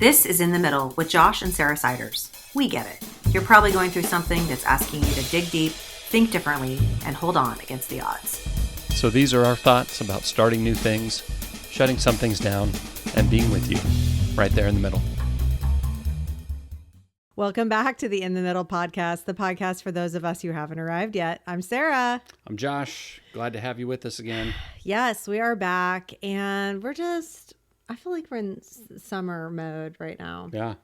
This is In the Middle with Josh and Sarah Siders. We get it. You're probably going through something that's asking you to dig deep, think differently, and hold on against the odds. So these are our thoughts about starting new things, shutting some things down, and being with you, right there in the middle. Welcome back to the In the Middle podcast, the podcast for those of us who haven't arrived yet. I'm Sarah. I'm Josh. Glad to have you with us again. Yes, we are back, and I feel like we're in summer mode right now. Yeah.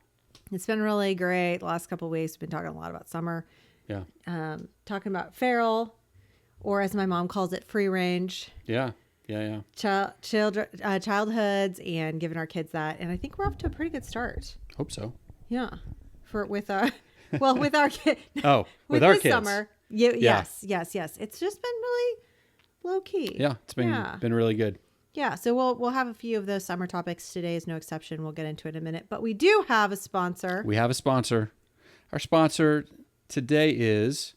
It's been really great. The last couple of weeks, we've been talking a lot about summer. Yeah. Talking about feral, or as my mom calls it, free range. Yeah. Childhoods, and giving our kids that. And I think we're off to a pretty good start. Hope so. Yeah. With our kid. Oh, with our kids. Summer. Yes. It's just been really low key. Yeah, it's been really good. Yeah, so we'll have a few of those summer topics. Today is no exception. We'll get into it in a minute. But we do have a sponsor. We have a sponsor. Our sponsor today is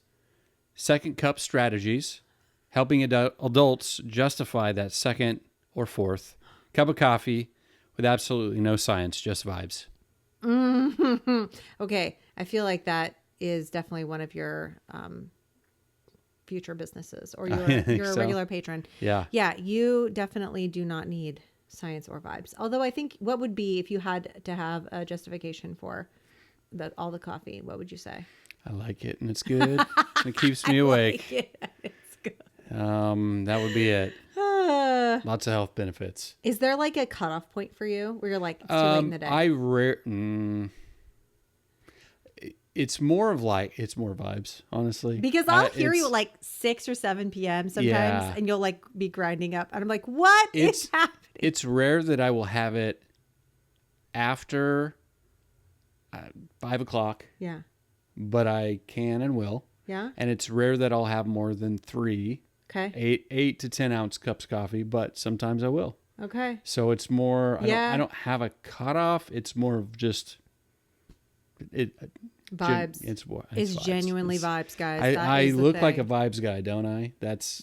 Second Cup Strategies, helping adults justify that second or fourth cup of coffee with absolutely no science, just vibes. Mm-hmm. Okay, I feel like that is definitely one of your future businesses, or you're a regular patron. Yeah. You definitely do not need science or vibes. Although I think, what would be if you had to have a justification for all the coffee? What would you say? I like it and it's good. It keeps me awake. Like it. It's good. That would be it. Lots of health benefits. Is there like a cutoff point for you where you're like, it's too late in the day? It's more vibes, honestly. Because I'll hear you at like 6 or 7 p.m. sometimes, and you'll like be grinding up. And I'm like, what is happening? It's rare that I will have it after 5 o'clock. Yeah. But I can and will. Yeah. And it's rare that I'll have more than 3. Okay. 8 to 10 ounce cups of coffee, but sometimes I will. Okay. So it's more, I don't have a cutoff. It's more of just vibes. It's vibes. Genuinely vibes, guys. I look like a vibes guy, don't I?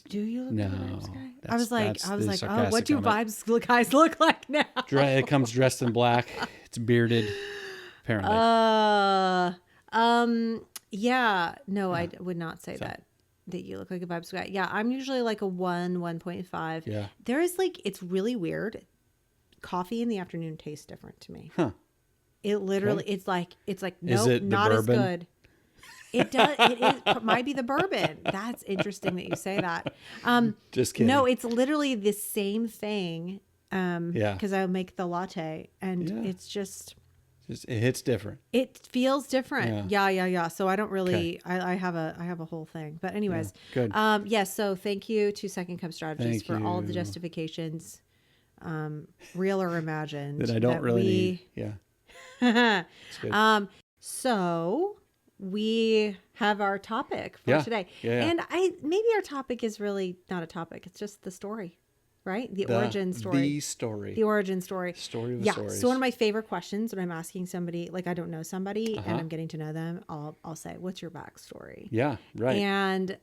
Do you look like a vibes guy? I was like, oh, what do vibes guys look like now? It comes dressed in black. It's bearded, apparently. Yeah. No, I would not say that you look like a vibes guy. Yeah, I'm usually like a 1.5. Yeah. There is it's really weird. Coffee in the afternoon tastes different to me. Huh. It literally, it's like, nope, not as good. It does. It might be the bourbon. That's interesting that you say that. Just kidding. No, it's literally the same thing. Because I make the latte, and it's just it hits different. It feels different. Yeah. So I don't really. Okay. I have a whole thing. But anyways, good. Yes. So thank you to Second Cup Strategies for all of the justifications, real or imagined, that I don't really need. Yeah. It's good. So we have our topic for today. Yeah. And maybe our topic is really not a topic. It's just the story, right? The origin story. The origin story. Story of the stories. So one of my favorite questions when I'm asking somebody, like I don't know somebody and I'm getting to know them, I'll say, what's your backstory? Yeah, right. And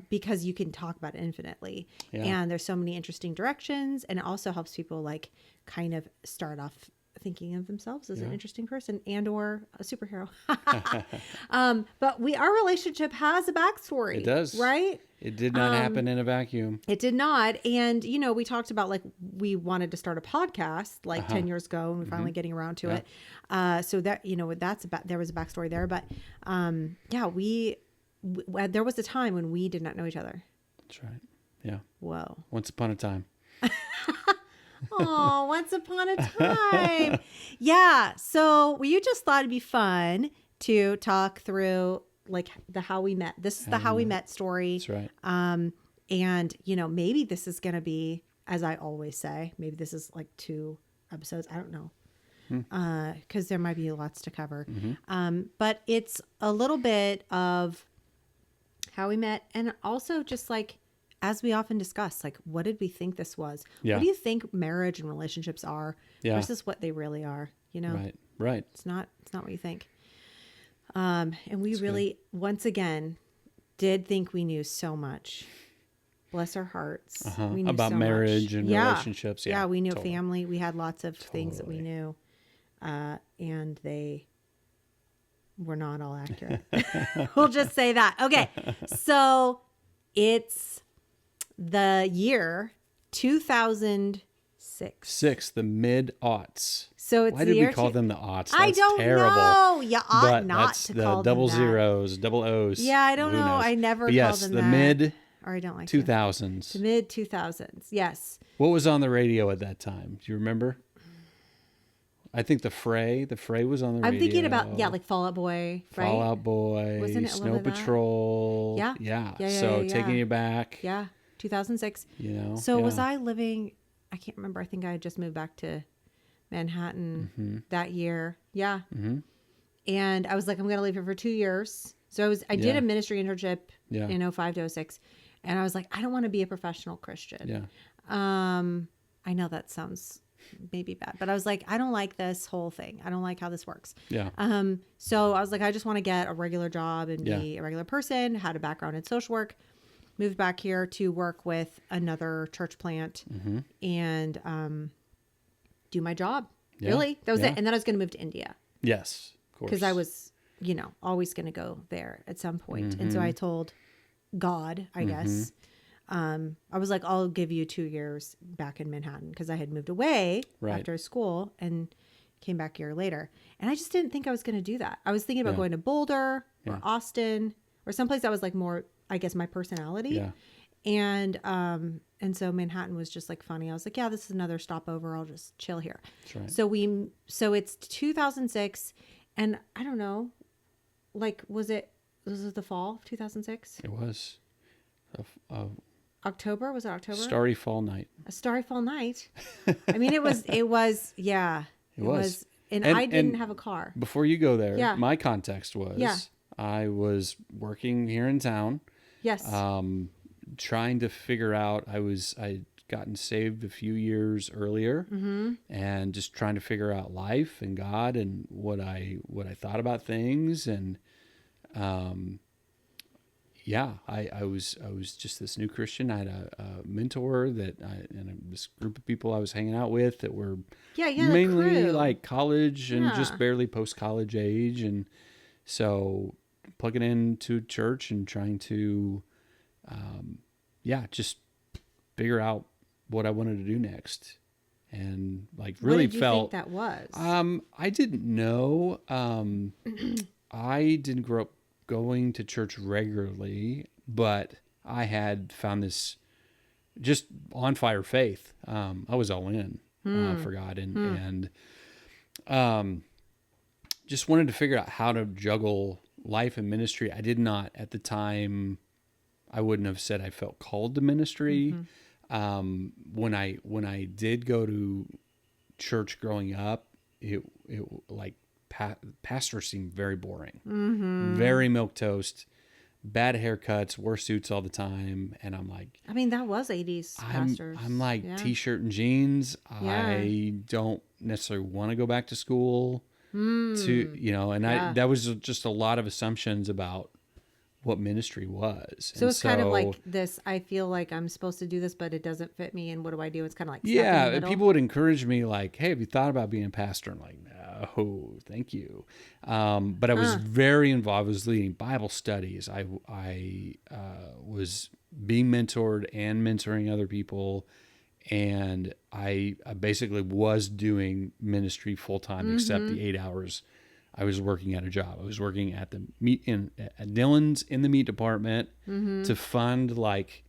because you can talk about it infinitely. Yeah. And there's so many interesting directions, and it also helps people like kind of start off thinking of themselves as an interesting person and or a superhero. But our relationship has a backstory. It does. Right? It did not happen in a vacuum. It did not. And, we talked about like we wanted to start a podcast 10 years ago, and we're finally getting around to it. So that, there was a backstory there. But there was a time when we did not know each other. That's right. Yeah. Whoa. Once upon a time. Oh, once upon a time. Yeah. So you just thought it'd be fun to talk through like the how we met. This is the how we met story. That's right. And maybe this is going to be, as I always say, maybe this is like 2 episodes. I don't know. Because there might be lots to cover. But it's a little bit of how we met, and also just like, as we often discuss, like, what did we think this was? Yeah. What do you think marriage and relationships are versus what they really are? Right. It's not what you think. And we really, once again, did think we knew so much. Bless our hearts. We knew about so marriage much. and relationships. Yeah, we knew family. We had lots of things that we knew. and they were not all accurate. We'll just say that. Okay. So it's the year 2006. The mid-aughts. So it's Why the did year we call two- them the aughts? I That's don't terrible. know. You ought But not that's to the call double them that. zeros, double O's. Yeah, I don't Who know. knows? I never But called yes, them the that. mid Or I don't like 2000s. The mid 2000s. Yes. What was on the radio at that time? Do you remember? I think the Fray was on the radio. I'm thinking about, like Fall Out Boy, right? Fall Out Boy, Wasn't it a Snow little bit of that? Patrol. Yeah. So Yeah. Taking You Back. Yeah, 2006. You know. So was yeah. I living, I can't remember. I think I had just moved back to Manhattan that year. Yeah. Mm-hmm. And I was like, I'm going to live here for 2 years. So I did Yeah. a ministry internship Yeah. in 05 to 06. And I was like, I don't want to be a professional Christian. Yeah. I know that sounds maybe bad, but I was like, I don't like this whole thing. I don't like how this works. Yeah. So I was like, I just want to get a regular job and Yeah. be a regular person, had a background in social work, moved back here to work with another church plant and do my job. Yeah. Really? That was Yeah. it. And then I was going to move to India Yes. Of course. because I was, always going to go there at some point. And so I told God, I guess, I was like, I'll give you 2 years back in Manhattan because I had moved away Right. after school and came back a year later. And I just didn't think I was going to do that. I was thinking about Yeah. going to Boulder Yeah. or Austin or someplace that was like more, I guess, my personality. Yeah. And so Manhattan was just like funny. I was like, yeah, this is another stopover. I'll just chill here. That's right. So it's 2006 and I don't know, like, was it the fall of 2006? It was a October? Was it October? starry fall night. A starry fall night. I mean, it was, yeah. It was. And And- I didn't and have a car. Before you go there, Yeah. my context was Yeah. I was working here in town, Yes. trying to figure out. I'd gotten saved a few years earlier, and just trying to figure out life and God and what I thought about things, and I was just this new Christian. I had a mentor and this group of people I was hanging out with that were yeah, mainly crew. like college and just Yeah. barely post-college age, and so plugging into church and trying to just figure out what I wanted to do next, and like really what did you felt think that was? I didn't know. I didn't grow up going to church regularly, but I had found this just on fire faith. I was all in for God, and just wanted to figure out how to juggle life and ministry. I did not at the time. I wouldn't have said I felt called to ministry. When I did go to church growing up, it like pastor seemed very boring, very milquetoast, bad haircuts, wore suits all the time, and I'm like, I mean, that was 80s pastors. I'm like Yeah. t-shirt and jeans. Yeah. I don't necessarily want to go back to school to, and Yeah. that was just a lot of assumptions about what ministry was. So it's kind of like this, I feel like I'm supposed to do this, but it doesn't fit me. And what do I do? It's kind of like stuck in the yeah, middle. people would encourage me like, hey, have you thought about being a pastor? I'm like, no, thank you. But I was very involved. I was leading Bible studies. I was being mentored and mentoring other people. And I basically was doing ministry full time, except the 8 hours I was working at a job. I was working at the at Dillon's in the meat department to fund like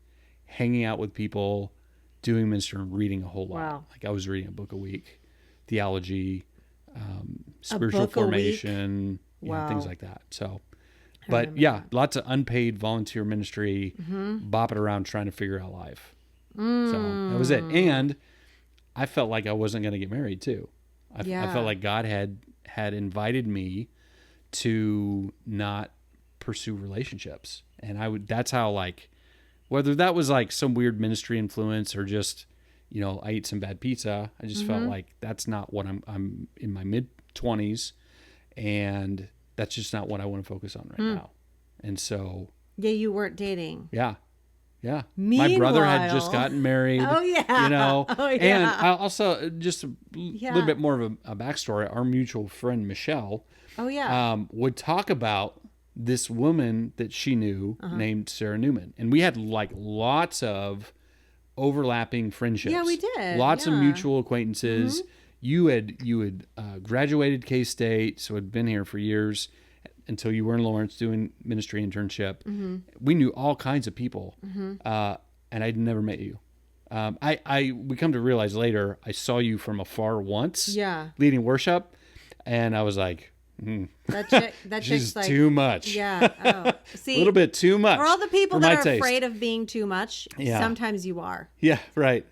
hanging out with people, doing ministry, and reading a whole lot. Wow. Like I was reading a book a week, theology, spiritual book a week? formation, Wow. things like that. So, but yeah, lots of unpaid volunteer ministry, bopping around trying to figure out life. So that was it. And I felt like I wasn't going to get married too. I felt like God had invited me to not pursue relationships. And that's how, like, whether that was like some weird ministry influence or just, I ate some bad pizza. I just felt like that's not what I'm in my mid 20s, and that's just not what I want to focus on right now. And so, Yeah, you weren't dating. yeah. Yeah. My brother had just Meanwhile- gotten married. Oh, yeah. You know. Oh, And yeah. I also, just a Yeah. little bit more of a backstory. Our mutual friend, Michelle, Oh, yeah. would talk about this woman that she knew Uh-huh. named Sarah Newman. And we had like lots of overlapping friendships. Yeah, we did. Lots of Yeah. mutual acquaintances. You had graduated K-State, so had been here for years until you were in Lawrence doing ministry internship. We knew all kinds of people, and I'd never met you. We come to realize later, I saw you from afar once, Yeah. leading worship, and I was like, That chick, she's chick's like, too much. yeah. Oh, see, A little bit too much. for all the people for that my are taste. afraid of being too much, Yeah. sometimes you are. Yeah, right.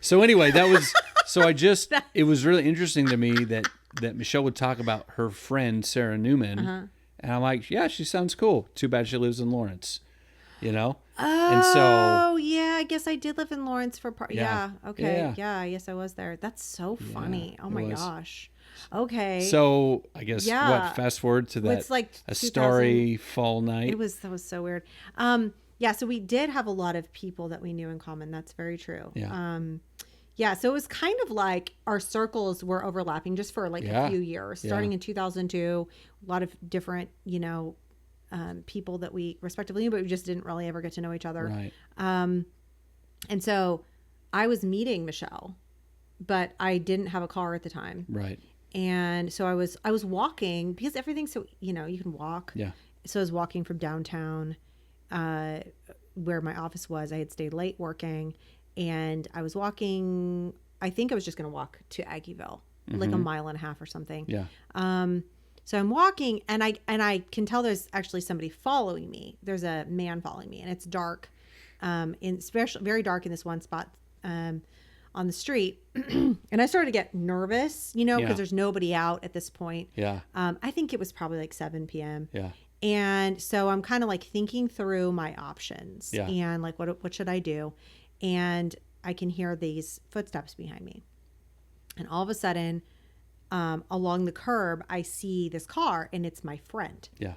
So anyway, that was it was really interesting to me that Michelle would talk about her friend Sarah Newman, and I'm like, yeah, she sounds cool. Too bad she lives in Lawrence, you know. And so, Oh, yeah. I guess I did live in Lawrence for part. Yeah. Yeah. Okay. Yeah. Yeah. Yes, I was there. That's so funny. Oh it my was. gosh. Okay. so I guess Yeah. what? Fast forward to that. It's like a 2000 starry fall night. that was so weird. Yeah. So we did have a lot of people that we knew in common. That's very true. Yeah. Yeah. So it was kind of like our circles were overlapping just for like Yeah. a few years, starting in 2002. A lot of different, people that we respectively knew, but we just didn't really ever get to know each other. Right. And so I was meeting Michelle, but I didn't have a car at the time. Right. And so I was walking because everything's so, you can walk. Yeah. So I was walking from downtown, where my office was. I had stayed late working, and I was walking. I think I was just going to walk to Aggieville, like a mile and a half or something. Yeah. So I'm walking, and I can tell there's actually somebody following me. There's a man following me, and it's dark, especially very dark in this one spot on the street. And I started to get nervous, because Yeah. there's nobody out at this point. Yeah. I think it was probably like 7 p.m. Yeah. And so I'm kind of like thinking through my options Yeah. and like, what should I do? And I can hear these footsteps behind me. And all of a sudden, along the curb, I see this car, and it's my friend. Yeah.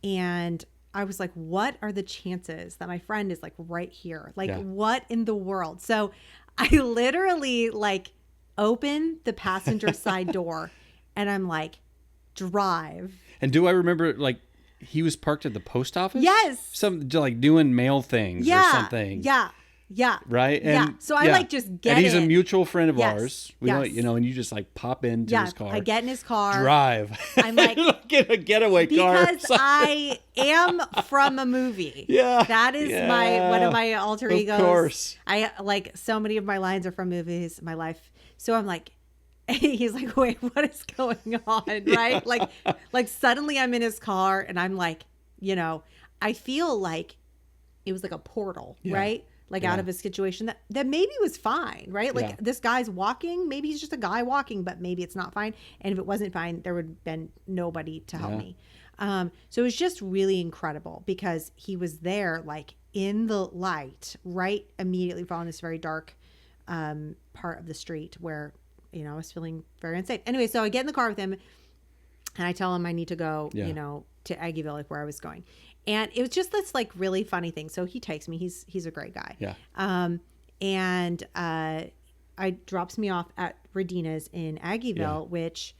And I was like, what are the chances that my friend is like right here? Like, Yeah. what in the world? So I literally like open the passenger side door, and I'm like, drive. And do I remember like he was parked at the post office? Yes. Some like doing mail things or something. Yeah. Yeah. Right. Yeah. So I like just get And he's a in. mutual friend of Yes. ours. We know, Yes. and you just like pop into Yeah. his car. I get in his car. Drive. I'm like, get a getaway car. because I am from a movie. Yeah. That is one of my alter Of egos. course. I like so many of my lines are from movies, my life. So I'm like, he's like, wait, what is going on? Right. Like suddenly I'm in his car, and I'm like, I feel like it was like a portal, Yeah. right? Like out of a situation that maybe was fine, right? Like Yeah. this guy's walking, maybe he's just a guy walking, but maybe it's not fine. And if it wasn't fine, there would have been nobody to help Yeah. me. So it was just really incredible because he was there like in the light, right immediately following this very dark part of the street where, I was feeling very unsafe. Anyway, so I get in the car with him, and I tell him I need to go, Yeah. to Aggieville, like where I was going. And it was just this like really funny thing. So he takes me. He's a great guy. Yeah. And I drops me off at Redina's in Aggieville, Yeah. which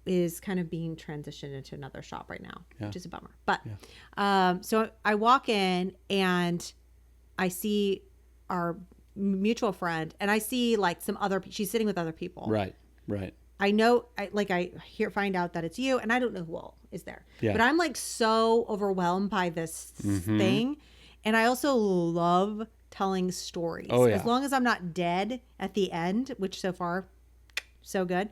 is kind of being transitioned into another shop right now, which is a bummer. But so I walk in, and I see our mutual friend, and I see like some other. She's sitting with other people. Right. Right. I know, find out that it's you, and I don't know who all is there. Yeah. But I'm like so overwhelmed by this Mm-hmm. thing. And I also love telling stories. Oh, yeah. As long as I'm not dead at the end, which so far, so good.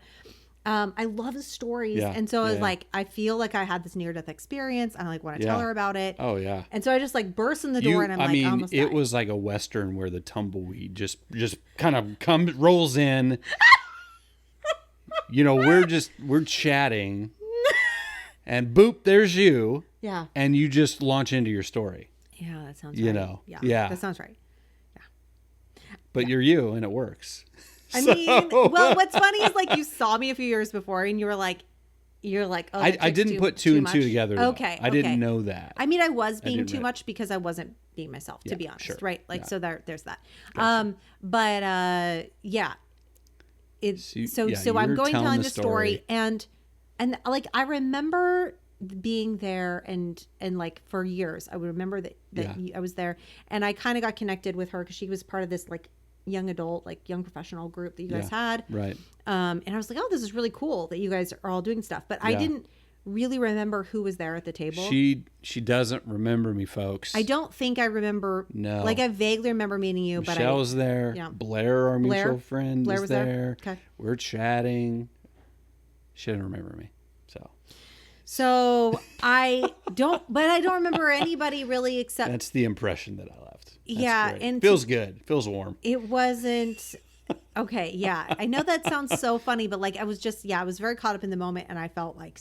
I love the stories. Yeah. And so I was Yeah. like, I feel like I had this near-death experience. I like want to tell Yeah. her about it. Oh yeah. And so I just like burst in the door, and I'm I like, mean, I almost it died. was like a Western where the tumbleweed just kind of rolls in. We're chatting, and boop, there's you, Yeah. and you just launch into your story. Yeah, that sounds You right. know. Yeah. Yeah. That sounds right. But you're you, and it works. I mean, well, what's funny is like you saw me a few years before, and you were like, you're like, oh, I didn't put two and two together. Though. Okay. I didn't know that. I mean, I was being too much because I wasn't being myself, to be honest. Sure. Right. Like, so there's that. Gotcha. Yeah. So you I'm were going telling the the story and like, I remember being there and like for years, I would remember that I was there, and I kind of got connected with her because she was part of this like young adult, like young professional group that you guys had. Right. And I was like, oh, this is really cool that you guys are all doing stuff. But I didn't really remember who was there at the table. She doesn't remember me, folks. I don't think I remember. No. Like, I vaguely remember meeting you, Michelle was there. Yeah. Blair, our mutual friend, was there. Okay. We're chatting. She didn't remember me. So I don't remember anybody really except. That's the impression that I left. That's great. And feels good. Feels warm. It wasn't. Okay, yeah. I know that sounds so funny, but like I was very caught up in the moment, and I felt like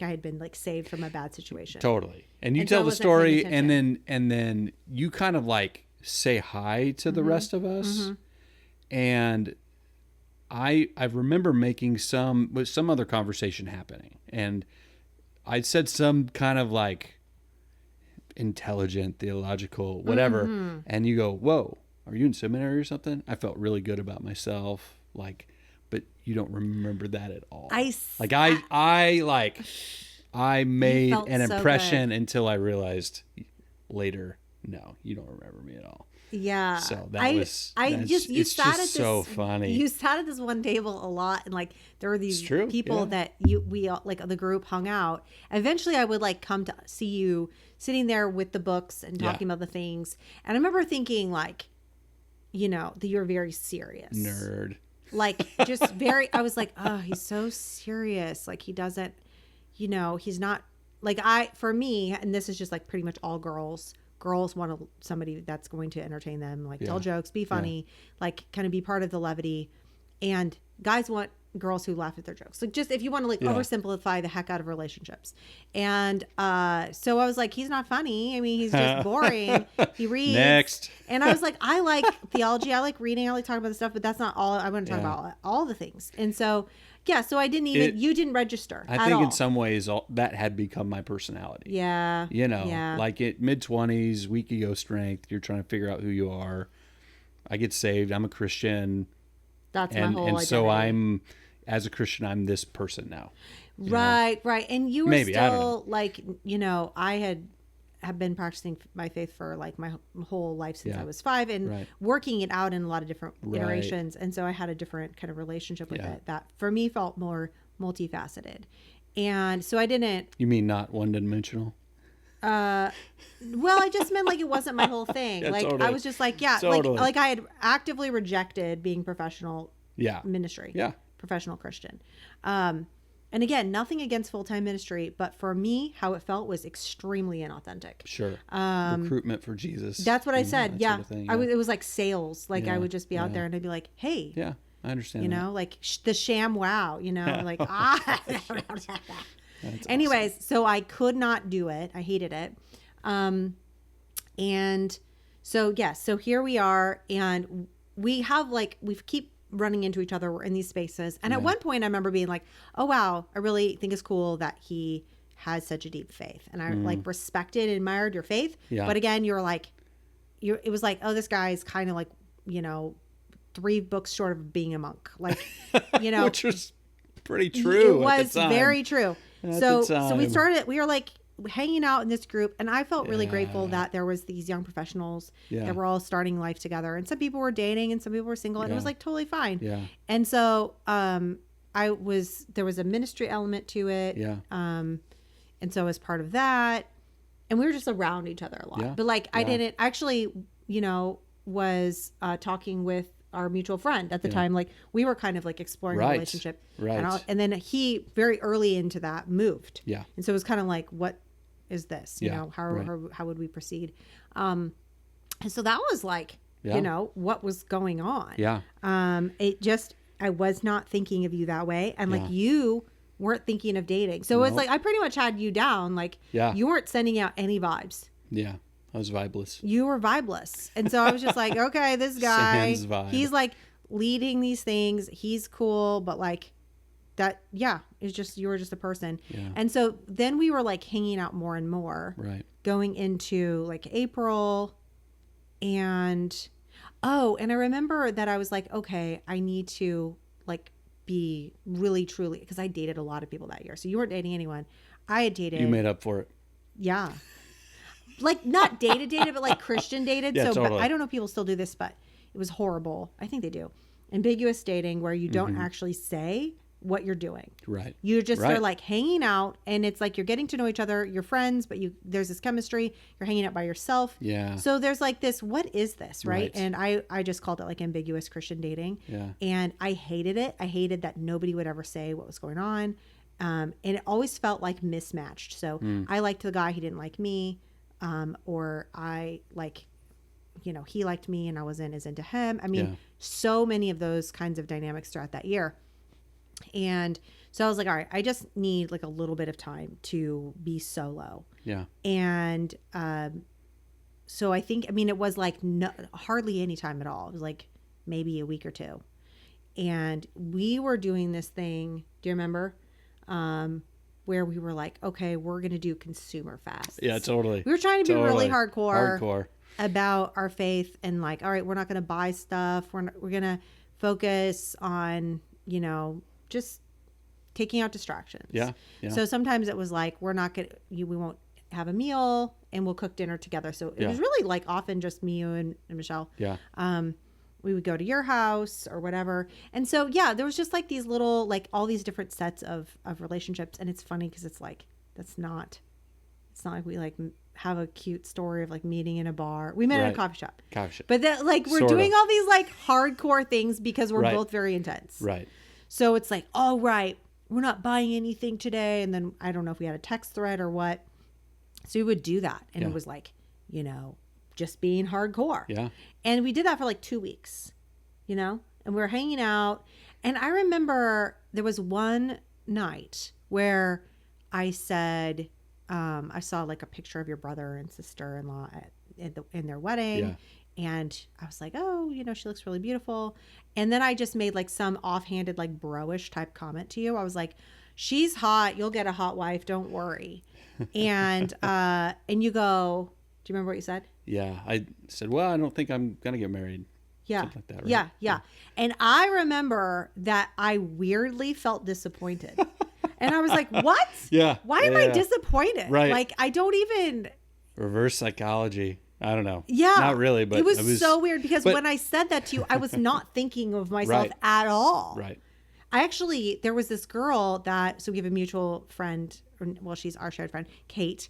I had been like saved from a bad situation. Totally. And you And tell so I the wasn't paying story, and then you kind of like say hi to the rest of us, and I remember making some other conversation happening, and I said some kind of like intelligent, theological, whatever, and you go, "Whoa, are you in seminary or something?" I felt really good about myself, like, but you don't remember that at all. I made an impression until I realized later, no, you don't remember me at all. Yeah. So you sat at this, so funny. You sat at this one table a lot, and like there were these people that we all, like the group hung out. Eventually I would like come to see you sitting there with the books and talking about the things. And I remember thinking like, that you're very serious. Nerd. Like just very, I was like, oh, he's so serious. Like he doesn't, he's not like for me, and this is just like pretty much all girls want somebody that's going to entertain them, like tell jokes, be funny, like kind of be part of the levity. And guys want girls who laugh at their jokes. Like just if you want to like oversimplify the heck out of relationships. And so I was like, he's not funny. I mean, he's just boring. He reads. Next. And I was like, I like theology. I like reading. I like talking about the stuff, but that's not all. I want to talk about all the things. And so, so I didn't even, you didn't register I think in some ways that had become my personality. Yeah. Like at mid-20s, weak ego strength, you're trying to figure out who you are. I get saved. I'm a Christian. That's my whole and identity. So as a Christian, I'm this person now. Right. And you were Maybe, I don't know. still like, I have been practicing my faith for like my whole life since I was 5 and working it out in a lot of different iterations. And so I had a different kind of relationship with it that for me felt more multifaceted. And so I didn't. You mean not one-dimensional? Well, I just meant like it wasn't my whole thing. Yeah, like totally. I was just like, Totally. like I had actively rejected being professional ministry. Yeah. Professional Christian. And again, nothing against full-time ministry, but for me, how it felt was extremely inauthentic. Sure. Recruitment for Jesus. That's what I said. Yeah. Sort of thing, It was like sales. Like I would just be out there and I'd be like, hey. Yeah, I understand. Like the sham wow, like, That's anyways, awesome. So I could not do it. I hated it. And so, so here we are, and we keep running into each other. We're in these spaces. And at one point I remember being like, oh, wow, I really think it's cool that he has such a deep faith. And I like respected and admired your faith. Yeah. But again, it was like, oh, this guy's kind of like, 3 books short of being a monk. Like, which was pretty true. It was very true. So we were like hanging out in this group, and I felt really grateful that there was these young professionals that were all starting life together, and some people were dating and some people were single, and it was like totally fine. Yeah. And so there was a ministry element to it. Yeah. And so as part of that, and we were just around each other a lot. Yeah. But like I didn't actually, was talking with our mutual friend at the time. Like we were kind of like exploring a relationship. Right. And then he very early into that moved. Yeah. And so it was kind of like, what is this? How would we proceed? And so that was like, what was going on? Yeah. I was not thinking of you that way. And like you weren't thinking of dating. So it's like, I pretty much had you down. Like you weren't sending out any vibes. Yeah. I was vibeless. You were vibeless. And so I was just like, okay, this guy, he's like leading these things. He's cool, but like, that, yeah, it's just, you were just a person. Yeah. And so then we were like hanging out more and more, Right. going into like April. And, and I remember that I was like, okay, I need to like be really, truly, because I dated a lot of people that year. So you weren't dating anyone. I had dated. You made up for it. Yeah. Like not dated, but like Christian dated. Yeah, So, totally. but I don't know if people still do this, but it was horrible. I think they do. Ambiguous dating where you don't actually say what you're doing. Right. You just Right. are like hanging out, and it's like you're getting to know each other. You're friends, but there's this chemistry. You're hanging out by yourself. Yeah. So there's like this, what is this, right? Right. And I just called it like ambiguous Christian dating. Yeah. And I hated it. I hated that nobody would ever say what was going on. And it always felt like mismatched. So I liked the guy, he didn't like me. Or I like, he liked me and I wasn't as into him. I mean, so many of those kinds of dynamics throughout that year. And so I was like, all right, I just need like a little bit of time to be solo. Yeah. And so I think, it was like hardly any time at all. It was like maybe a week or two. And we were doing this thing, do you remember? Where we were like, okay, we're going to do consumer fasts. Yeah, totally. We were trying to be really hardcore. Hardcore. About our faith, and like, all right, we're not going to buy stuff. We're going to focus on, just taking out distractions. Yeah. Yeah. So sometimes it was like, we're not going to, we won't have a meal and we'll cook dinner together. So it was really like often just me, you and Michelle. Yeah. We would go to your house or whatever. And so, yeah, there was just like these little, like all these different sets of relationships. And it's funny because it's like, it's not like we like have a cute story of like meeting in a bar. We met at a coffee shop. But that like, we're doing all these like hardcore things because we're both very intense. Right. So it's like, oh, right, we're not buying anything today. And then I don't know if we had a text thread or what. So we would do that. And it was like, just being hardcore. Yeah. And we did that for like 2 weeks, and we were hanging out. And I remember there was one night where I said, I saw like a picture of your brother and sister-in-law in their wedding. Yeah. And I was like, oh, she looks really beautiful. And then I just made like some offhanded, like bro-ish type comment to you. I was like, she's hot. You'll get a hot wife. Don't worry. And you go, do you remember what you said? Yeah. I said, well, I don't think I'm going to get married. Yeah. Something like that, right? Yeah. And I remember that I weirdly felt disappointed. And I was like, what? Yeah. Why am I disappointed? Right. Like, I don't even... Reverse psychology. I don't know. Yeah. Not really, but it was so weird because when I said that to you, I was not thinking of myself at all. Right. There was this girl so we have a mutual friend, well, she's our shared friend, Kate,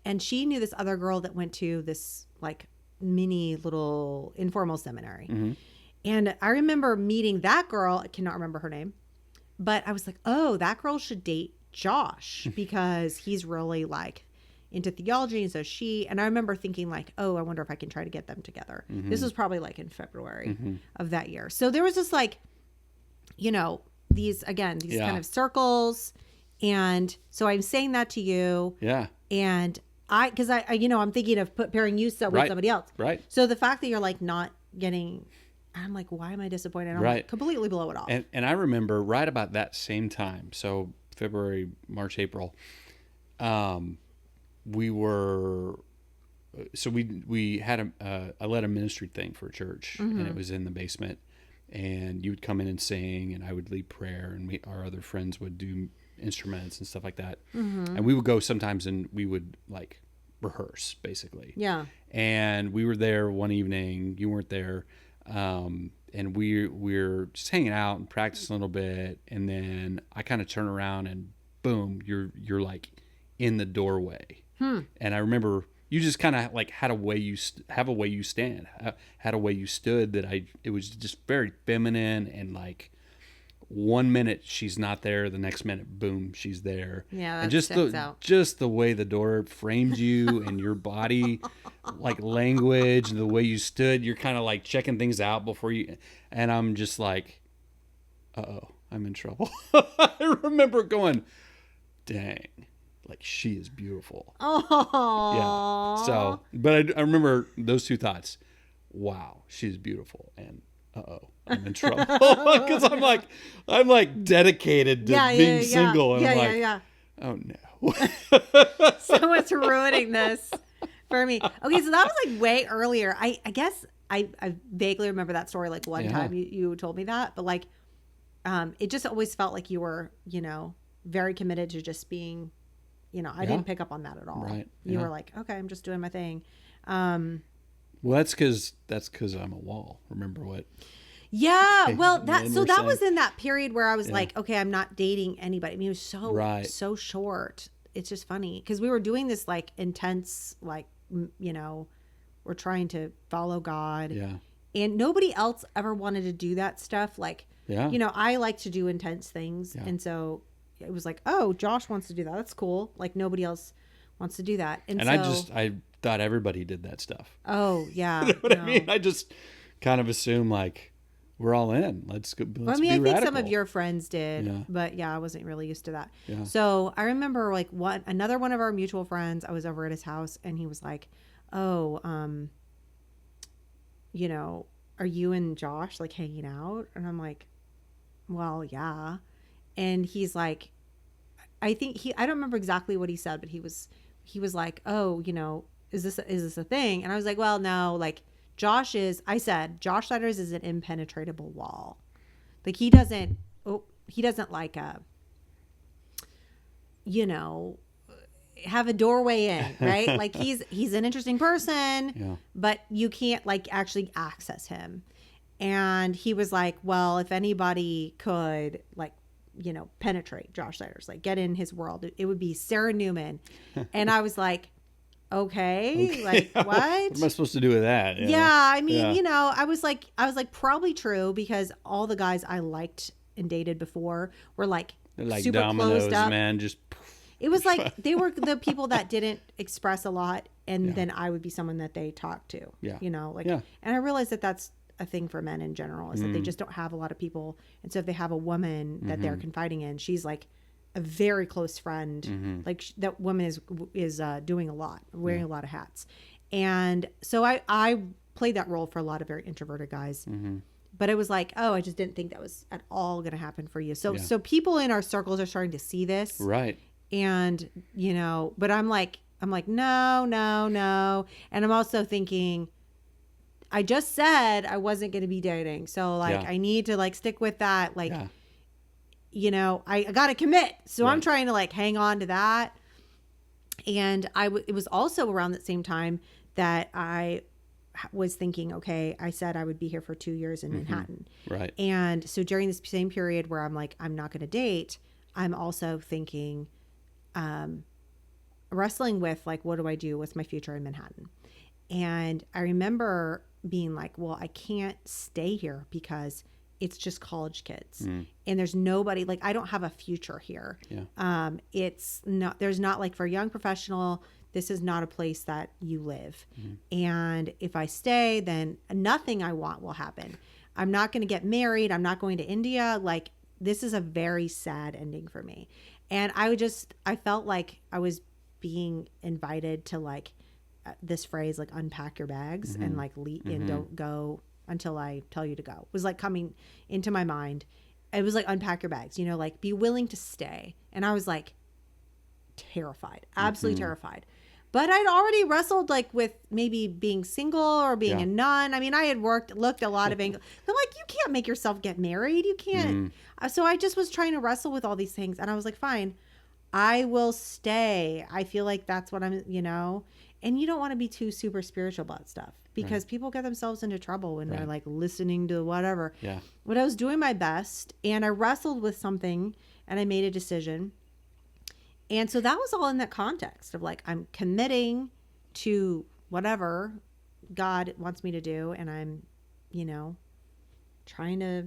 and she knew this other girl that went to this like mini little informal seminary. Mm-hmm. And I remember meeting that girl. I cannot remember her name, but I was like, oh, that girl should date Josh because he's really like into theology, and so she. And I remember thinking like, oh, I wonder if I can try to get them together. Mm-hmm. This was probably like in February of that year. So there was just like, these kind of circles. And so I'm saying that to you. Yeah. And because I'm thinking of pairing you with somebody else. Right. So the fact that you're like not getting, I'm like, why am I disappointed? I'm like, completely blow it off. And I remember right about that same time. So February, March, April, we had I led a ministry thing for a church, and it was in the basement, and you would come in and sing, and I would lead prayer, and our other friends would do instruments and stuff like that. And we would go sometimes and we would like rehearse basically. Yeah. And we were there one evening, you weren't there. And we're just hanging out and practicing a little bit. And then I kind of turn around and boom, you're like in the doorway. And I remember you just kind of like had a way you stand, had a way you stood that it was just very feminine, and like 1 minute she's not there, the next minute, boom, she's there. Yeah, and that just the way the door framed you and your body, like language, and the way you stood, you're kind of like checking things out before you. And I'm just like, uh-oh, I'm in trouble. I remember going, dang, like she is beautiful. Oh, yeah. So, but I remember those two thoughts. Wow, she's beautiful, and uh-oh, I'm in trouble. Because I'm like dedicated to being single. And I'm like, oh no. Someone's ruining this for me. Okay, so that was like way earlier. I guess I vaguely remember that story like one time you told me that, but like it just always felt like you were, very committed to just being, I didn't pick up on that at all. Right. You were like, okay, I'm just doing my thing. Well, that's because I'm a wall. Remember what? Yeah. Well, that saying? was in that period where I was like, okay, I'm not dating anybody. I mean, it was so short. It's just funny because we were doing this like intense, like, we're trying to follow God. Yeah. And nobody else ever wanted to do that stuff. Like, yeah. I like to do intense things. Yeah. And so it was like, oh, Josh wants to do that. That's cool. Like nobody else wants to do that. And so, I thought everybody did that stuff. Oh, yeah. You know what I mean? I just kind of assume like we're all in. Let's go. I think radical. some of your friends did, but yeah, I wasn't really used to that. Yeah. So I remember like another one of our mutual friends, I was over at his house and he was like, oh, are you and Josh like hanging out? And I'm like, well, yeah. And he's like, I don't remember exactly what he said, but he was like, oh, is this a thing? And I was like, well, no, like Josh Siders is an impenetrable wall. Like he doesn't like have a doorway in, right? Like he's an interesting person, but you can't like actually access him. And he was like, well, if anybody could like, penetrate Josh Siders, like get in his world, it would be Sarah Newman. And I was like, okay. Like what? What am I supposed to do with that? Yeah. I mean, I was like probably true because all the guys I liked and dated before were like super dominoes, closed up. Man, just it was like they were the people that didn't express a lot, and then I would be someone that they talked to. Yeah. And I realized that that's a thing for men in general is that they just don't have a lot of people, and so if they have a woman that they're confiding in, she's like a very close friend. Like that woman is doing a lot, wearing a lot of hats, and so I played that role for a lot of very introverted guys. But it was like, oh, I just didn't think that was at all going to happen for you. So people in our circles are starting to see this, right? And but I'm like no, and I'm also thinking, I just said I wasn't going to be dating, so like I need to like stick with that, like I got to commit, so I'm trying to like hang on to that. And it was also around that same time that I was thinking, okay, I said I would be here for 2 years in Manhattan, right? And so during this same period where I'm like, I'm not going to date, I'm also thinking, wrestling with like, what do I do with my future in Manhattan? And I remember being like, well, I can't stay here because it's just college kids and there's nobody, like, I don't have a future here. It's not, there's not like for a young professional, this is not a place that you live. And if I stay, then nothing I want will happen. I'm not going to get married. I'm not going to India. Like, this is a very sad ending for me. And I felt like I was being invited to like this phrase, like unpack your bags and like leave and don't go until I tell you to go. It was like coming into my mind. It was like unpack your bags, like be willing to stay. And I was like terrified, absolutely terrified. But I'd already wrestled like with maybe being single or being a nun. I mean, I had looked a lot of angles. I'm like, you can't make yourself get married. You can't. So I just was trying to wrestle with all these things. And I was like, fine, I will stay. I feel like that's what I'm, and you don't want to be too super spiritual about stuff because people get themselves into trouble when they're like listening to whatever. Yeah. But I was doing my best and I wrestled with something and I made a decision. And so that was all in that context of like, I'm committing to whatever God wants me to do. And I'm, trying to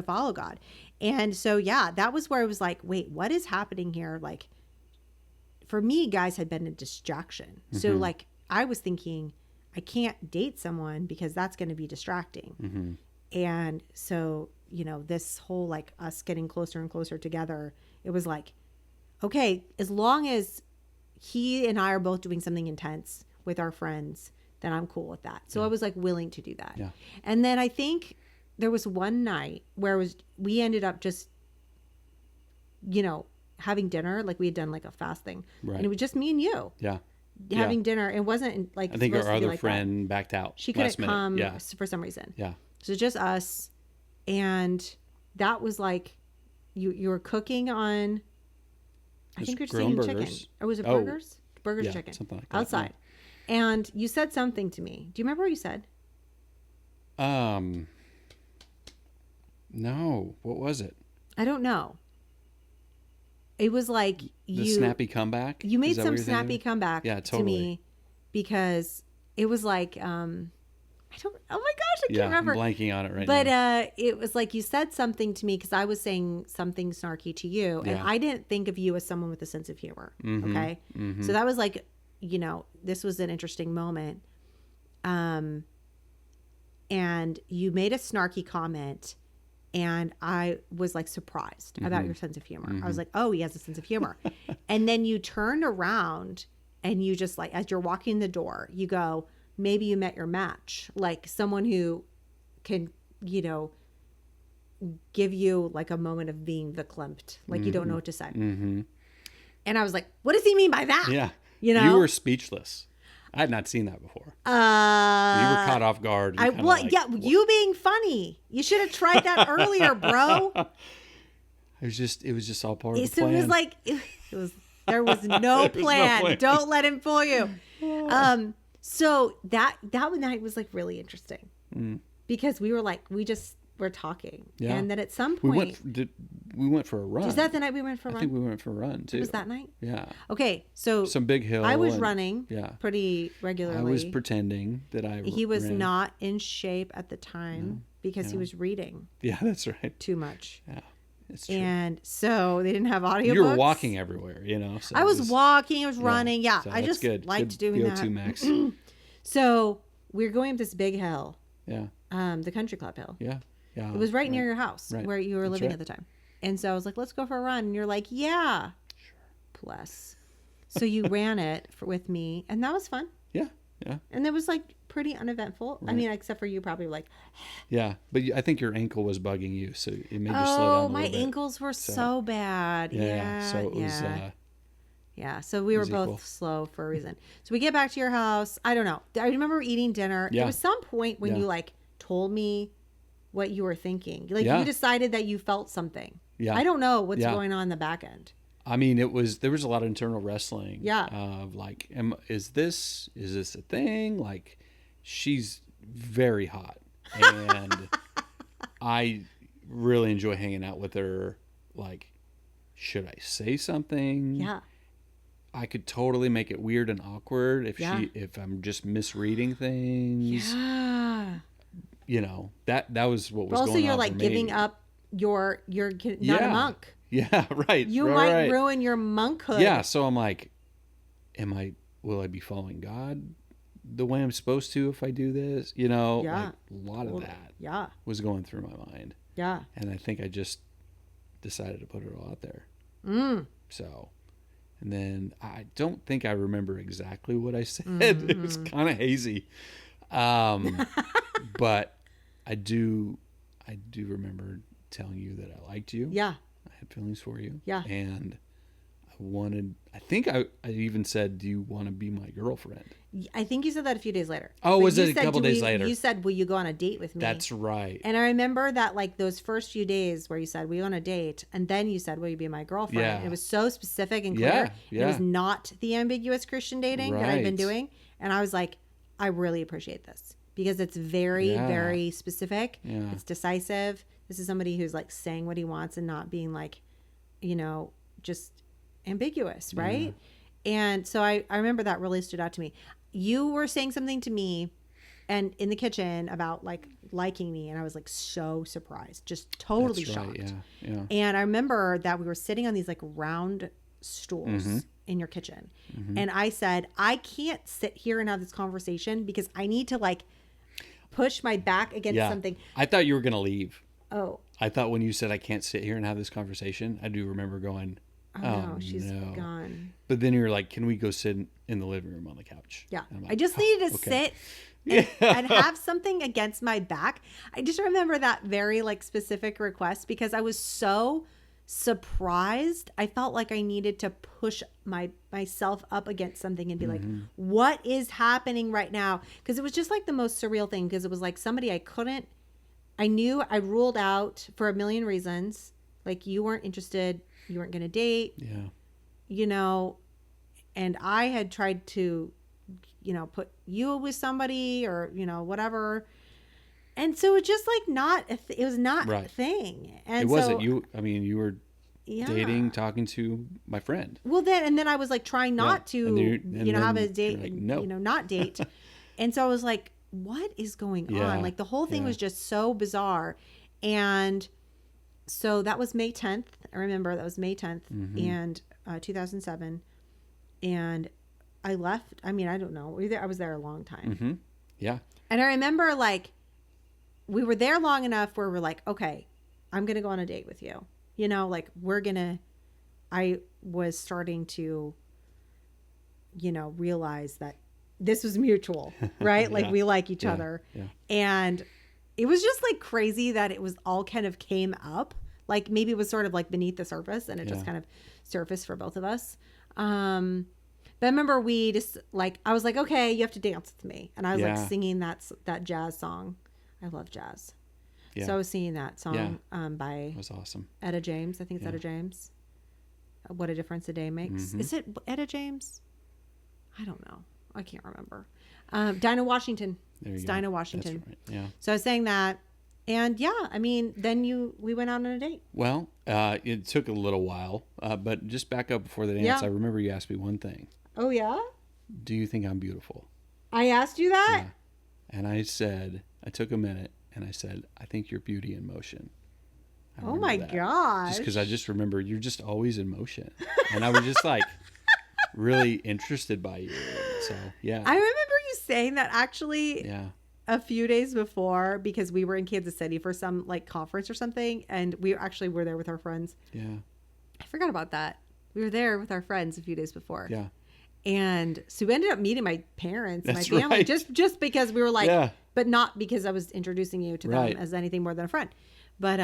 follow God. And so, that was where I was like, wait, what is happening here? Like, for me, guys had been a distraction. So like, I was thinking I can't date someone because that's going to be distracting. And so, this whole like us getting closer and closer together, it was like, okay, as long as he and I are both doing something intense with our friends, then I'm cool with that. So I was like willing to do that. Yeah. And then I think there was one night where we ended up just, having dinner. Like we had done like a fast thing. Right. And it was just me and you. Yeah. Having dinner. It wasn't like I think our supposed to be other like friend backed out. She couldn't last minute. come Yeah. for some reason. Yeah. So just us. And that was like you were cooking on I think you're grilled saying chicken. burgers. Or was it Oh, burgers? Burgers, yeah, chicken. something like that, Outside. And you said something to me. Do you remember what you said? No. What was it? I don't know. It was like The snappy comeback? You made Is that some what you're thinking snappy of? comeback Yeah, to totally. me because it was like oh my gosh, I can't remember. I'm blanking on it right But now. it was like you said something to me because I was saying something snarky to you, and Yeah. I didn't think of you as someone with a sense of humor. Mm-hmm. Okay, so that was like, this was an interesting moment. And you made a snarky comment, and I was like surprised about your sense of humor. I was like, oh, he has a sense of humor. And then you turned around and you just like, as you're walking the door, you go, maybe you met your match, like someone who can, give you like a moment of being verklempt, like you don't know what to say. Mm-hmm. And I was like, what does he mean by that? Yeah. You were speechless. I had not seen that before. You were caught off guard. You being funny. You should have tried that earlier, bro. It was just all part of the So plan. it was like, there was no plan. plan. Don't let him fool you. So that night was like really interesting because we were like, we just were talking. Yeah. And then at some point, we went for a run. was that the night we went for a I run? think we went for a run too. Was that night? Yeah. Okay. So Some big hill. I was and- running Yeah. pretty regularly. I was pretending that He was ran. not in shape at the time because he was reading Yeah, that's right. too much. Yeah, it's true. And so they didn't have audiobooks. You were walking everywhere, So I it was walking. I was running. Yeah, so I that's just good. liked Good doing VO2 that. max. So we were going up this big hill, Yeah, the country club hill. yeah. It was right near your house Right. where you were That's living right. at the time. And so I was like, let's go for a run. And you're like, yeah. Sure. Bless. So you ran it with me. And that was fun. Yeah, yeah, And it was like pretty uneventful. I Right. mean, except for you probably like, yeah. But I think your ankle was bugging you, so it made you slow down oh, a my little bit. ankles were so bad. Yeah, so it was. Yeah, so we were was both equal. slow for a reason. So we get back to your house. I don't know. I remember eating dinner. Yeah. There was some point when Yeah. you like told me what you were thinking. Like Yeah. you decided that you felt something. Yeah. I don't know what's Yeah. going on in the back end. I mean, there was a lot of internal wrestling. Yeah. Of like, is this a thing? Like, she's very hot, and I really enjoy hanging out with her. Like, should I say something? Yeah. I could totally make it weird and awkward Yeah. if I'm just misreading things. Yeah. That was what was But also, going on you're like for giving me. up you're not a Yeah. monk. Yeah, right. You right, might right. ruin your monkhood. Yeah, so I'm like, will I be following God the way I'm supposed to if I do this? Yeah. Like, a lot of that Yeah. was going through my mind. Yeah. And I think I just decided to put it all out there. So, and then I don't think I remember exactly what I said. It was kind of hazy. But I do remember telling you that I liked you. Yeah. I had feelings for you. Yeah. And I think I even said, do you want to be my girlfriend? I think you said that a few days later. Oh, But was you it a said, couple days later? You said, will you go on a date with me? That's right. And I remember that like those first few days where you said, we go on a date. And then you said, will you be my girlfriend? Yeah. It was so specific and clear. Yeah, yeah. It was not the ambiguous Christian dating that I've been Right. doing. And I was like, I really appreciate this because it's very, Yeah. very specific. Yeah. It's decisive. This is somebody who's like saying what he wants and not being like, just ambiguous. Right. And so I remember that really stood out to me. You were saying something to me and in the kitchen about like liking me. And I was like so surprised, just totally That's shocked. right. Yeah. And I remember that we were sitting on these like round stools in your kitchen. And I said, I can't sit here and have this conversation because I need to like push my back against Yeah. something. I thought you were going to leave. Oh, I thought when you said I can't sit here and have this conversation, I do remember going, Oh, no, she's no. gone. But then you're like, can we go sit in the living room on the couch? Yeah. And I'm like, I just needed to okay. sit and have something against my back. I just remember that very like specific request because I was so surprised. I felt like I needed to push myself up against something and be like, what is happening right now? Because it was just like the most surreal thing, because it was like somebody I knew I ruled out for a million reasons. Like, you weren't interested, you weren't going to date, Yeah. And I had tried to, put you with somebody or, whatever. And so it's just like it was not a thing. And it wasn't you. I mean, you were yeah. dating, talking to my friend. Well, then I was like trying not to, have a date, like, no. not date. And so I was like, what is going on? Like, the whole thing was just so bizarre. And so that was May 10th. I remember that was May 10th and 2007. And I left. I mean, I don't know. I was there a long time. Yeah. And I remember like we were there long enough where we're like, okay, I'm going to go on a date with you. Like I was starting to, realize that this was mutual, right? Like we like each other. Yeah. And it was just like crazy that it was all kind of came up. Like maybe it was sort of like beneath the surface and it just kind of surfaced for both of us. But I remember we just like, I was like, okay, you have to dance with me. And I was like singing that jazz song. I love jazz. Yeah. So I was singing that song by that was awesome. Etta James. I think it's Etta James. What a Difference a Day Makes. Is it Etta James? I don't know. I can't remember. Dinah Washington. It's Dinah Washington. That's right. Yeah. So I was saying that. And I mean, then we went out on a date. Well, it took a little while, but just back up before the dance. I remember you asked me one thing. Oh, yeah? Do you think I'm beautiful? I asked you that? Yeah. And I said, I took a minute and I said, I think you're beauty in motion. Oh my gosh. Just because I just remember you're just always in motion. And I was just like really interested by you. So, yeah. I remember you saying that actually a few days before, because we were in Kansas City for some like conference or something. And we actually were there with our friends. Yeah. I forgot about that. We were there with our friends a few days before. Yeah. And so we ended up meeting my parents and my family just because we were like, but not because I was introducing you to them as anything more than a friend. But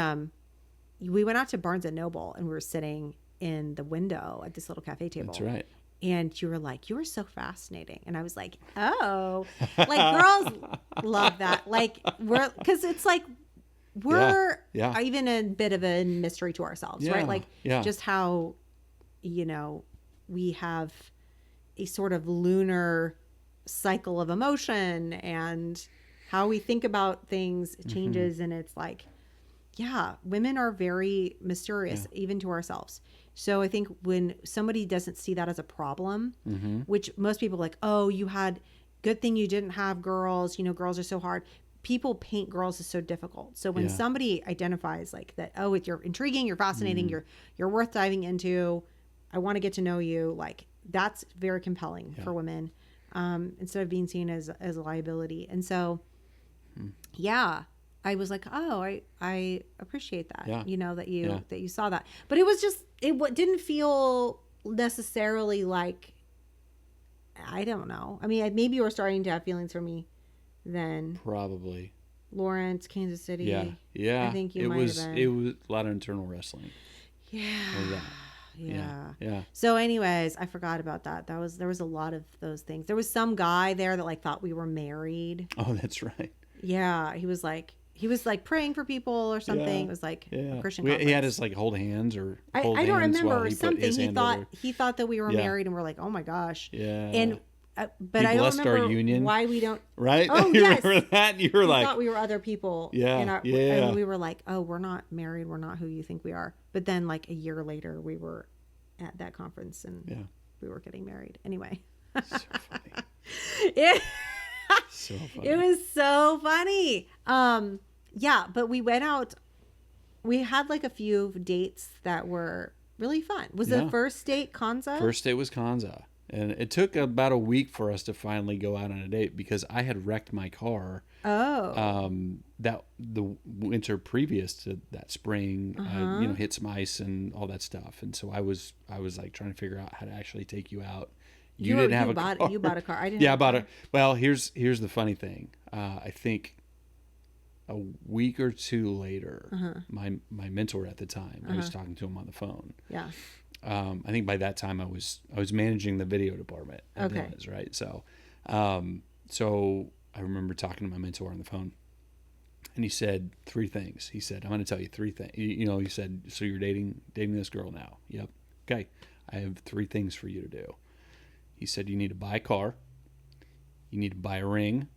we went out to Barnes and Noble and we were sitting in the window at this little cafe table. That's right. And you were like, you are so fascinating. And I was like, oh, like girls love that. Like because it's like, we're even a bit of a mystery to ourselves, right? Like just how, we have a sort of lunar cycle of emotion and how we think about things changes. And it's like, women are very mysterious, even to ourselves. So I think when somebody doesn't see that as a problem, which most people are like, oh, you had good thing you didn't have girls, girls are so hard. People paint girls as so difficult. So when somebody identifies like that, oh, you're intriguing, you're fascinating, you're worth diving into, I want to get to know you, like that's very compelling for women, instead of being seen as a liability. And so, I was like, oh, I appreciate that, that you saw that. But it was just, didn't feel necessarily like, I don't know. I mean, maybe you were starting to have feelings for me then. Probably. Lawrence, Kansas City. Yeah. I think you might have been. It was a lot of internal wrestling. Yeah. So anyways, I forgot about that. There was a lot of those things. There was some guy there that like thought we were married. Oh, that's right. Yeah. He was like praying for people or something. It was like a Christian conference. He had us like hold hands or hold I don't hands remember while he something. put his hand over. He thought that we were married and we're like, oh my gosh. Yeah. And but he I don't blessed remember our union. why we don't. Right? Oh, you yes. remember that? You were we like, thought we were other people. Yeah. And we were like, oh, we're not married. We're not who you think we are. But then like a year later, we were at that conference and we were getting married. Anyway. So funny. So funny. It was so funny. But we went out. We had like a few dates that were really fun. Was the first date Kanza? First date was Kanza. And it took about a week for us to finally go out on a date because I had wrecked my car Oh. That the winter previous to that spring, hit some ice and all that stuff. And so I was like trying to figure out how to actually take you out. You didn't have a car. You bought a car. I didn't. Yeah, I have bought a it. Well, here's the funny thing. I think a week or two later, my mentor at the time, I was talking to him on the phone. Yeah. I think by that time I was managing the video department at Dennis, right? So, so I remember talking to my mentor on the phone, and he said 3 things. He said, "I'm going to tell you 3 things." He said, "So you're dating this girl now?" Yep. Okay. I have 3 things for you to do. He said, "You need to buy a car, you need to buy a ring,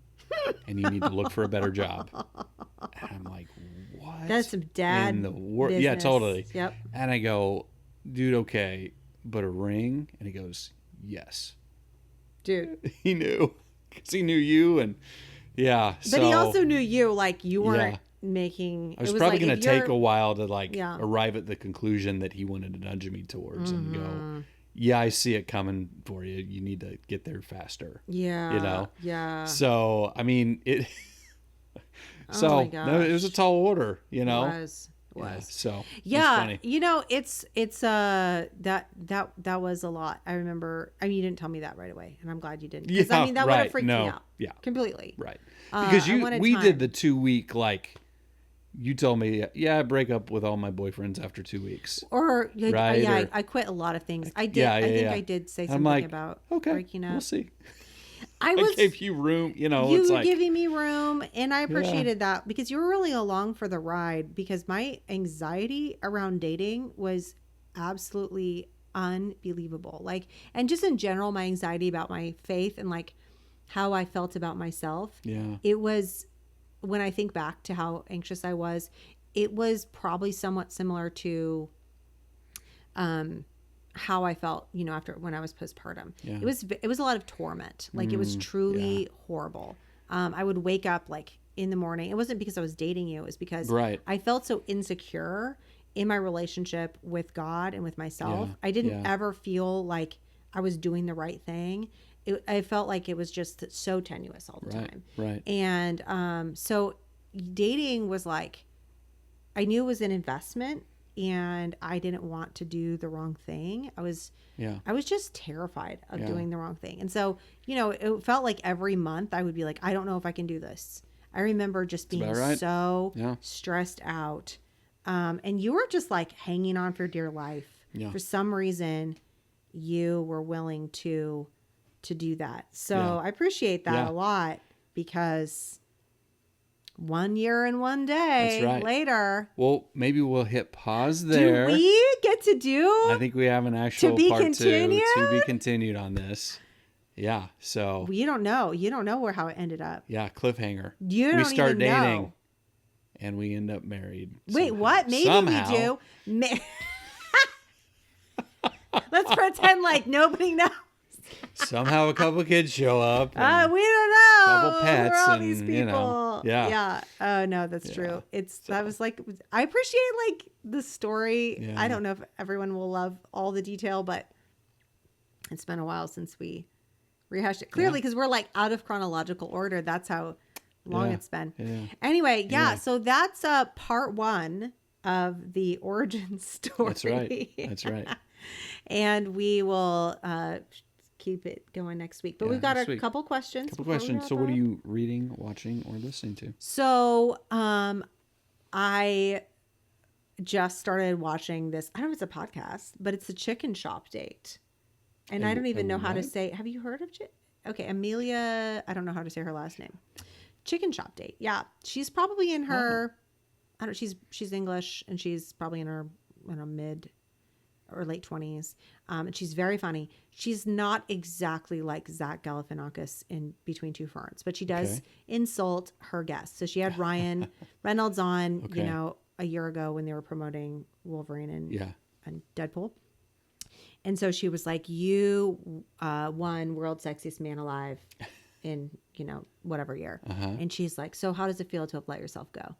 and you need to look for a better job." And I'm like, "What?" That's some dad in the world. business. Yeah, totally. Yep. And I go, "Dude, okay, but a ring?" And he goes, "Yes." Dude. He knew, because he knew you, and yeah. But he also knew you, like you weren't making. I was probably going to take a while to arrive at the conclusion that he wanted to nudge me towards and go, "Yeah, I see it coming for you. You need to get there faster." Yeah. Yeah. So, I mean, it. Oh my gosh. It was a tall order, It was. Yeah, so yeah, funny. it's that was a lot. I remember. I mean, you didn't tell me that right away, and I'm glad you didn't. Because I mean, that would have freaked me out. Yeah, completely. Right. Because we time. did the 2-week, like you told me, I break up with all my boyfriends after 2 weeks. Or right? I quit a lot of things. I did. I think I did say something about breaking up. We'll see. I gave you room, You it's were like, giving me room, and I appreciated that because you were really along for the ride. Because my anxiety around dating was absolutely unbelievable. Like, and just in general, my anxiety about my faith and like how I felt about myself. Yeah. It was, when I think back to how anxious I was, it was probably somewhat similar to, how I felt, after when I was postpartum. Yeah. It was a lot of torment. Like it was truly horrible. I would wake up like in the morning. It wasn't because I was dating you. It was because I felt so insecure in my relationship with God and with myself. Yeah. I didn't ever feel like I was doing the right thing. I felt like it was just so tenuous all the time. Right. And so dating was like, I knew it was an investment. And I didn't want to do the wrong thing. I was just terrified of doing the wrong thing. And so, it felt like every month I would be like, I don't know if I can do this. I remember just being so stressed out. And you were just like hanging on for dear life. Yeah. For some reason, you were willing to do that. So I appreciate that a lot, because 1 year and 1 day later. Well, maybe we'll hit pause there. Do we get to do? I think we have an actual part 2 to be continued on this. Yeah. So you don't know. You don't know how it ended up. Yeah, cliffhanger. We start dating, know. And we end up married. Wait, somehow. What? Maybe we do. Let's pretend like nobody knows. Somehow a couple kids show up. We don't know. Couple pets, all and these people. Yeah. Oh no, that's true. That was like, I appreciate like the story. Yeah. I don't know if everyone will love all the detail, but it's been a while since we rehashed it. Clearly, because we're like out of chronological order. That's how long it's been. Yeah. Anyway, so that's part 1 of the origin story. That's right. And we will keep it going next week. But we've got a couple questions. So what are you reading, watching, or listening to? So I just started watching this. I don't know if it's a podcast, but it's a chicken shop date. And I don't even know how to say. Have you heard of it? Okay, Amelia. I don't know how to say her last name. Chicken shop date. Yeah, she's probably in her. I don't. She's English, and she's probably in her mid or late 20s. And she's very funny. She's not exactly like Zach Galifianakis in Between Two Ferns, but she does insult her guests. So she had Ryan Reynolds on, a year ago when they were promoting Wolverine and Deadpool. And so she was like, you won World's Sexiest Man Alive in, whatever year. And she's like, so how does it feel to have let yourself go?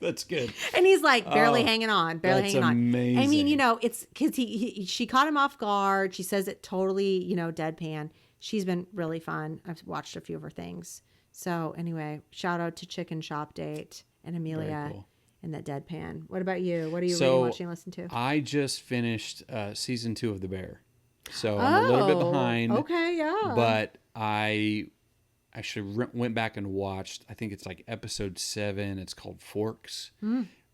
That's good. And he's like barely hanging on. Amazing. I mean, it's because she caught him off guard. She says it totally, deadpan. she's been really fun. I've watched a few of her things. So anyway, shout out to Chicken Shop Date and Amelia cool. and that Deadpan. What about you? What are you So, reading, watching, listening to? I just finished season 2 of The Bear. So I'm a little bit behind. Okay, yeah. But I actually went back and watched, I think it's like episode 7. It's called Forks.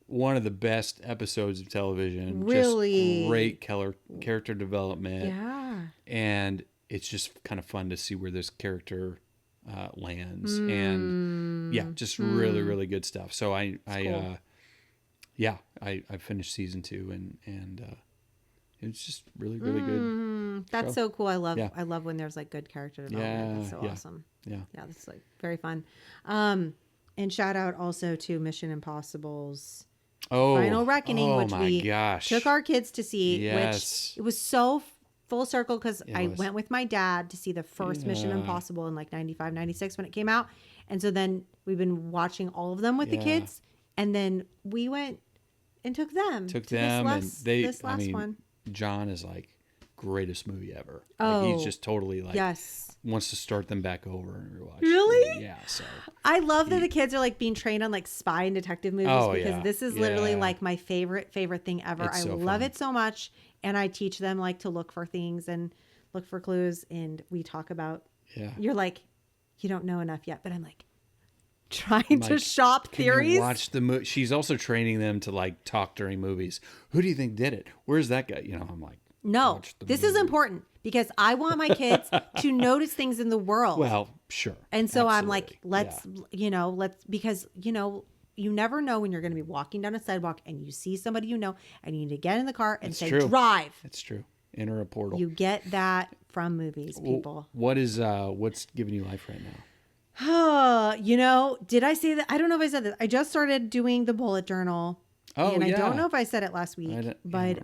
One of the best episodes of television. Really? Just great character development. Yeah. And it's just kind of fun to see where this character lands. And yeah, just really, really good stuff. So I finished season 2 and it's just really, really good. That's so cool. I love Yeah. when there's like good character development. That's so awesome. Yeah. Yeah, that's like very fun. And shout out also to Mission Impossible's Final Reckoning, which we took our kids to see, which it was so full circle because I went with my dad to see the first Mission Impossible in like 95, 96 when it came out. And so then we've been watching all of them with the kids. And then we went and took them. This last one. John is like greatest movie ever. Oh, like he's just totally like wants to start them back over and rewatch. Really? Yeah. So I love that the kids are like being trained on like spy and detective movies because this is literally like my favorite thing ever. I love it so much, and I teach them like to look for things and look for clues, and we talk about. Yeah. You're like, you don't know enough yet, but I'm like trying to shop theories. You watch the movie. She's also training them to like talk during movies. Who do you think did it? Where's that guy? You know, I'm like. No, this is important because I want my kids to notice things in the world. Well, sure. And so I'm like, because, you never know when you're going to be walking down a sidewalk and you see somebody and you need to get in the car and say, drive. That's true. Enter a portal. You get that from movies, people. What's giving you life right now? Did I say that? I don't know if I said that. I just started doing the bullet journal. Oh, and I don't know if I said it last week, but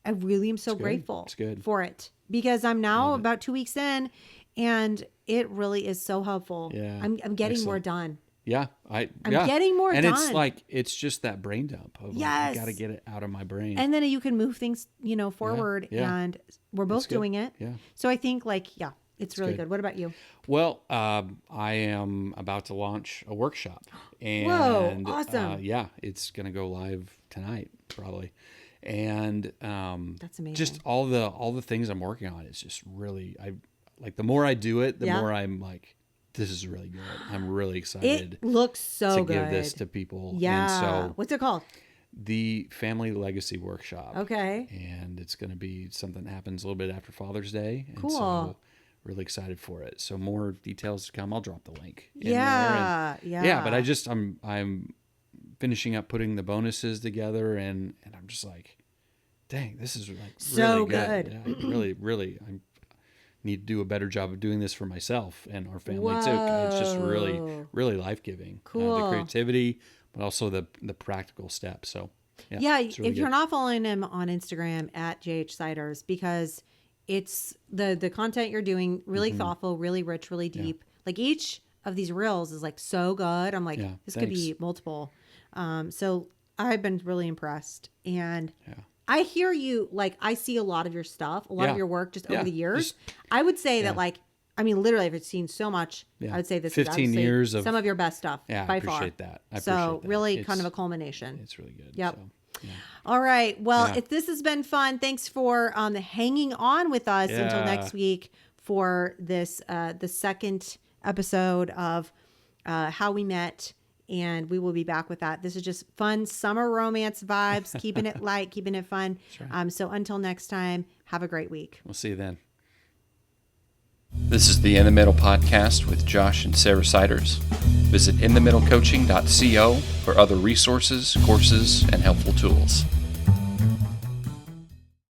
I really am so grateful for it because I'm now about 2 weeks in and it really is so helpful. Yeah. I'm getting more done. Yeah. I'm getting more done. And it's like, it's just that brain dump of like, I got to get it out of my brain. And then you can move things, forward and we're both doing it. Yeah. So I think it's really good. What about you? Well, I am about to launch a workshop. And, whoa, awesome. It's going to go live tonight probably. And that's amazing. Just all the things I'm working on is just really the more I do it, the more I'm like, this is really good. I'm really excited. It looks so good to give this to people. Yeah. And so what's it called? The Family Legacy Workshop. Okay. And it's going to be something that happens a little bit after Father's Day. And cool. So really excited for it. So more details to come. I'll drop the link. Yeah. Yeah. But I'm finishing up putting the bonuses together and I'm just like, dang, this is like so really good. Yeah, really, I need to do a better job of doing this for myself and our family too. It's just really, really life-giving. Cool. The creativity, but also the practical steps. So if you're not following him on Instagram at JHCiders, because it's the content you're doing really thoughtful, really rich, really deep. Like each of these reels is like so good. I'm like, this could be multiple. So I've been really impressed. And I hear you, like, I see a lot of your stuff, a lot of your work just over the years. I would say that, like, I mean, literally, I've seen so much. I would say this 15 is years of some of your best stuff by far. I appreciate that. So really kind of a culmination. It's really good. Yep. So, all right. Well, if this has been fun, thanks for hanging on with us until next week for this, the second episode of How We Met. And we will be back with that. This is just fun summer romance vibes, keeping it light, keeping it fun. Right. So until next time, have a great week. We'll see you then. This is the In the Middle podcast with Josh and Sarah Siders. Visit inthemiddlecoaching.co for other resources, courses, and helpful tools.